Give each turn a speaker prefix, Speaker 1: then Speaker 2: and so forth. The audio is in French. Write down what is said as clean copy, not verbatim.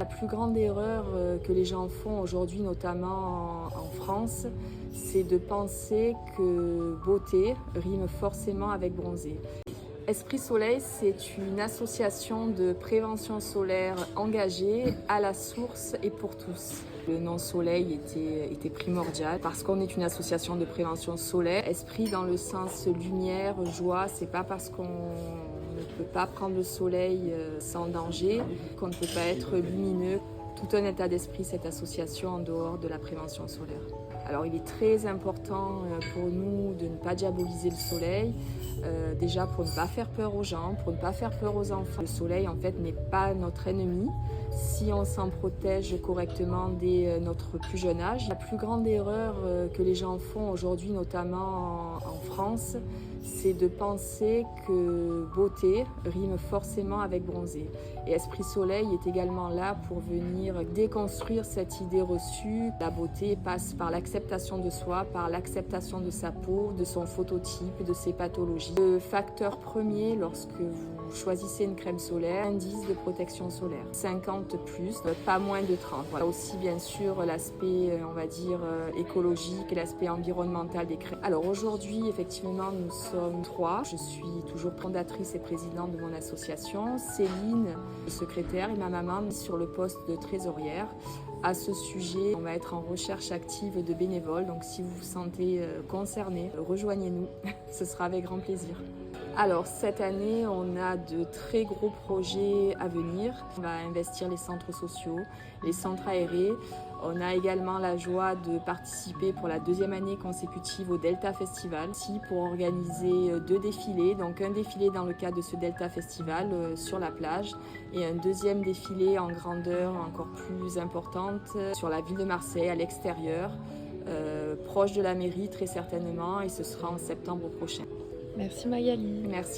Speaker 1: La plus grande erreur que les gens font aujourd'hui, notamment en France, c'est de penser que beauté rime forcément avec bronzer. Esprit Soleil, c'est une association de prévention solaire engagée à la source et pour tous. Le nom Soleil était primordial parce qu'on est une association de prévention solaire. Esprit dans le sens lumière, joie, c'est pas parce qu'on ne peut pas prendre le soleil sans danger qu'on ne peut pas être lumineux. Tout un état d'esprit, cette association, en dehors de la prévention solaire. Alors il est très important pour nous de ne pas diaboliser le soleil, déjà pour ne pas faire peur aux gens, pour ne pas faire peur aux enfants. Le soleil en fait n'est pas notre ennemi si on s'en protège correctement dès notre plus jeune âge. La plus grande erreur que les gens font aujourd'hui, notamment en France, c'est de penser que beauté rime forcément avec bronzer. Et Esprit Soleil est également là pour venir déconstruire cette idée reçue. La beauté passe par l'acceptation de soi, par l'acceptation de sa peau, de son phototype, de ses pathologies. Le facteur premier lorsque vous choisissez une crème solaire, indice de protection solaire. 50 plus, pas moins de 30. Voilà aussi bien sûr l'aspect, on va dire, écologique et l'aspect environnemental des crèmes. Alors aujourd'hui, effectivement, nous sommes 3. Je suis toujours fondatrice et présidente de mon association. Céline, secrétaire, et ma maman sur le poste de trésorière. À ce sujet, on va être en recherche active de bénévoles, donc si vous vous sentez concerné, rejoignez-nous, ce sera avec grand plaisir. Alors cette année, on a de très gros projets à venir. On va investir les centres sociaux, les centres aérés. On a également la joie de participer pour la 2e année consécutive au Delta Festival, aussi pour organiser 2 défilés. Donc un défilé dans le cadre de ce Delta Festival sur la plage et un 2e défilé en grandeur encore plus importante sur la ville de Marseille à l'extérieur, proche de la mairie très certainement, et ce sera en septembre prochain.
Speaker 2: Merci Magali.
Speaker 1: Merci.